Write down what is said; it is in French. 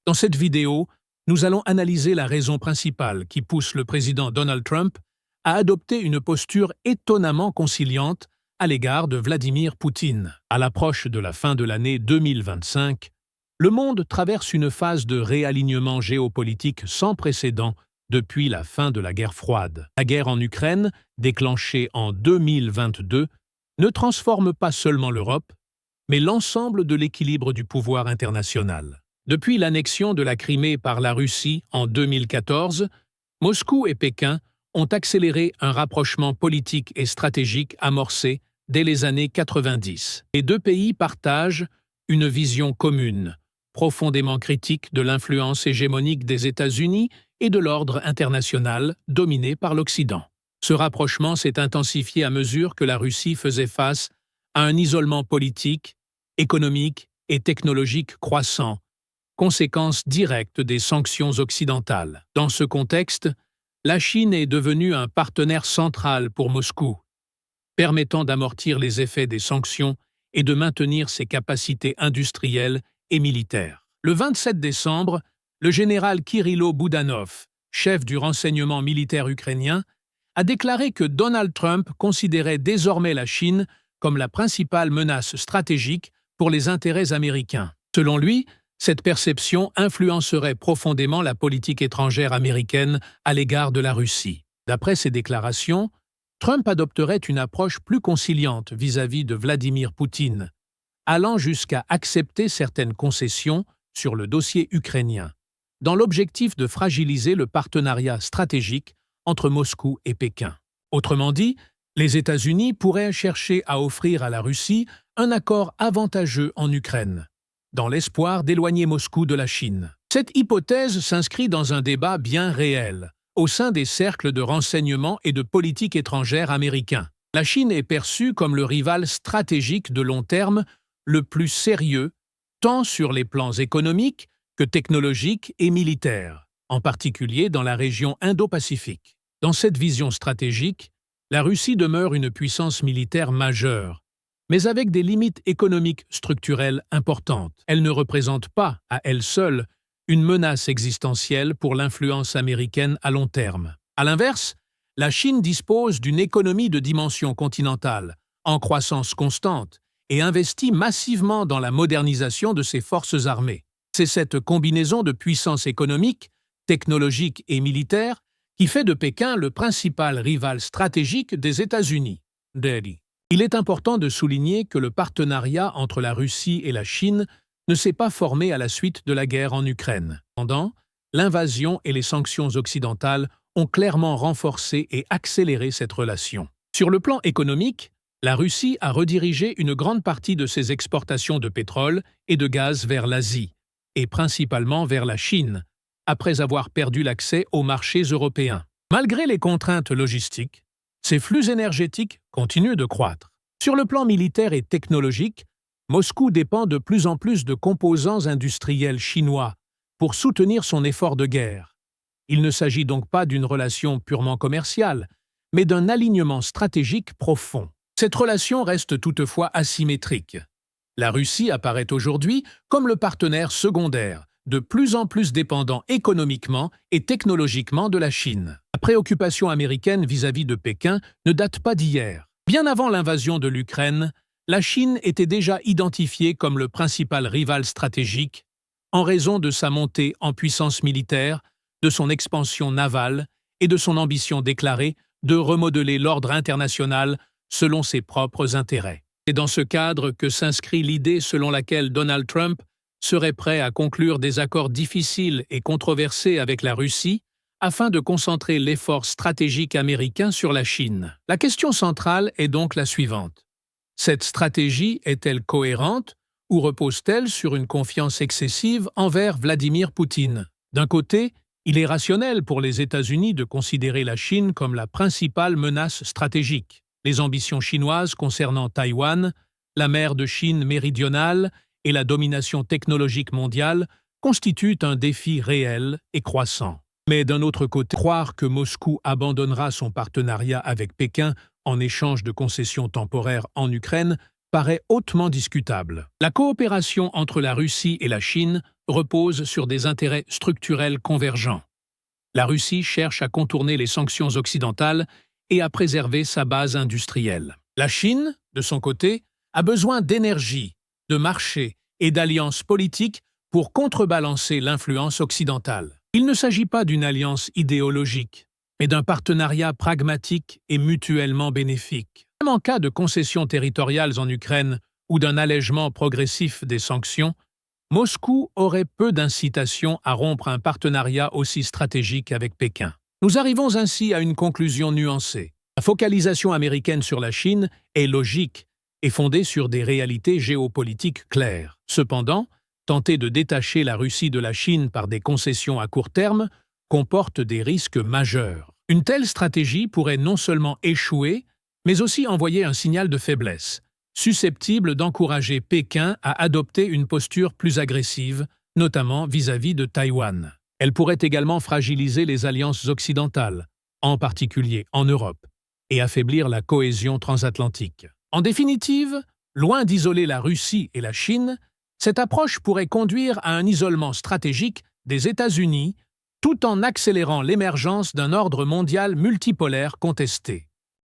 Dans cette vidéo, nous allons analyser la raison principale qui pousse le président Donald Trump à adopter une posture étonnamment conciliante à l'égard de Vladimir Poutine. À l'approche de la fin de l'année 2025, le monde traverse une phase de réalignement géopolitique sans précédent depuis la fin de la guerre froide. La guerre en Ukraine, déclenchée en 2022, ne transforme pas seulement l'Europe, mais l'ensemble de l'équilibre du pouvoir international. Depuis l'annexion de la Crimée par la Russie en 2014, Moscou et Pékin ont accéléré un rapprochement politique et stratégique amorcé dès les années 90. Les deux pays partagent une vision commune, profondément critique de l'influence hégémonique des États-Unis et de l'ordre international dominé par l'Occident. Ce rapprochement s'est intensifié à mesure que la Russie faisait face à un isolement politique, économique et technologique croissant, conséquence directe des sanctions occidentales. Dans ce contexte, la Chine est devenue un partenaire central pour Moscou, permettant d'amortir les effets des sanctions et de maintenir ses capacités industrielles et militaires. Le 27 décembre, le général Kirilo Boudanov, chef du renseignement militaire ukrainien, a déclaré que Donald Trump considérait désormais la Chine comme la principale menace stratégique pour les intérêts américains. Selon lui, cette perception influencerait profondément la politique étrangère américaine à l'égard de la Russie. D'après ses déclarations, Trump adopterait une approche plus conciliante vis-à-vis de Vladimir Poutine, allant jusqu'à accepter certaines concessions sur le dossier ukrainien, dans l'objectif de fragiliser le partenariat stratégique entre Moscou et Pékin. Autrement dit, les États-Unis pourraient chercher à offrir à la Russie un accord avantageux en Ukraine, dans l'espoir d'éloigner Moscou de la Chine. Cette hypothèse s'inscrit dans un débat bien réel au sein des cercles de renseignement et de politique étrangère américains. La Chine est perçue comme le rival stratégique de long terme le plus sérieux, tant sur les plans économiques que technologiques et militaires, en particulier dans la région Indo-Pacifique. Dans cette vision stratégique, la Russie demeure une puissance militaire majeure, mais avec des limites économiques structurelles importantes. Elle ne représente pas, à elle seule, une menace existentielle pour l'influence américaine à long terme. À l'inverse, la Chine dispose d'une économie de dimension continentale, en croissance constante, et investit massivement dans la modernisation de ses forces armées. C'est cette combinaison de puissance économique, technologique et militaire qui fait de Pékin le principal rival stratégique des États-Unis. Delhi. Il est important de souligner que le partenariat entre la Russie et la Chine ne s'est pas formé à la suite de la guerre en Ukraine. Cependant, l'invasion et les sanctions occidentales ont clairement renforcé et accéléré cette relation. Sur le plan économique, la Russie a redirigé une grande partie de ses exportations de pétrole et de gaz vers l'Asie, et principalement vers la Chine, après avoir perdu l'accès aux marchés européens. Malgré les contraintes logistiques, ces flux énergétiques continuent de croître. Sur le plan militaire et technologique, Moscou dépend de plus en plus de composants industriels chinois pour soutenir son effort de guerre. Il ne s'agit donc pas d'une relation purement commerciale, mais d'un alignement stratégique profond. Cette relation reste toutefois asymétrique. La Russie apparaît aujourd'hui comme le partenaire secondaire, de plus en plus dépendant économiquement et technologiquement de la Chine. La préoccupation américaine vis-à-vis de Pékin ne date pas d'hier. Bien avant l'invasion de l'Ukraine, la Chine était déjà identifiée comme le principal rival stratégique en raison de sa montée en puissance militaire, de son expansion navale et de son ambition déclarée de remodeler l'ordre international selon ses propres intérêts. C'est dans ce cadre que s'inscrit l'idée selon laquelle Donald Trump serait prêt à conclure des accords difficiles et controversés avec la Russie afin de concentrer l'effort stratégique américain sur la Chine. La question centrale est donc la suivante. Cette stratégie est-elle cohérente ou repose-t-elle sur une confiance excessive envers Vladimir Poutine? D'un côté, il est rationnel pour les États-Unis de considérer la Chine comme la principale menace stratégique. Les ambitions chinoises concernant Taïwan, la mer de Chine méridionale et la domination technologique mondiale constituent un défi réel et croissant. Mais d'un autre côté, croire que Moscou abandonnera son partenariat avec Pékin en échange de concessions temporaires en Ukraine paraît hautement discutable. La coopération entre la Russie et la Chine repose sur des intérêts structurels convergents. La Russie cherche à contourner les sanctions occidentales et à préserver sa base industrielle. La Chine, de son côté, a besoin d'énergie, de marché et d'alliances politiques pour contrebalancer l'influence occidentale. Il ne s'agit pas d'une alliance idéologique, mais d'un partenariat pragmatique et mutuellement bénéfique. Même en cas de concessions territoriales en Ukraine ou d'un allègement progressif des sanctions, Moscou aurait peu d'incitation à rompre un partenariat aussi stratégique avec Pékin. Nous arrivons ainsi à une conclusion nuancée. La focalisation américaine sur la Chine est logique et fondée sur des réalités géopolitiques claires. Cependant, tenter de détacher la Russie de la Chine par des concessions à court terme comporte des risques majeurs. Une telle stratégie pourrait non seulement échouer, mais aussi envoyer un signal de faiblesse, susceptible d'encourager Pékin à adopter une posture plus agressive, notamment vis-à-vis de Taïwan. Elle pourrait également fragiliser les alliances occidentales, en particulier en Europe, et affaiblir la cohésion transatlantique. En définitive, loin d'isoler la Russie et la Chine, cette approche pourrait conduire à un isolement stratégique des États-Unis tout en accélérant l'émergence d'un ordre mondial multipolaire contesté.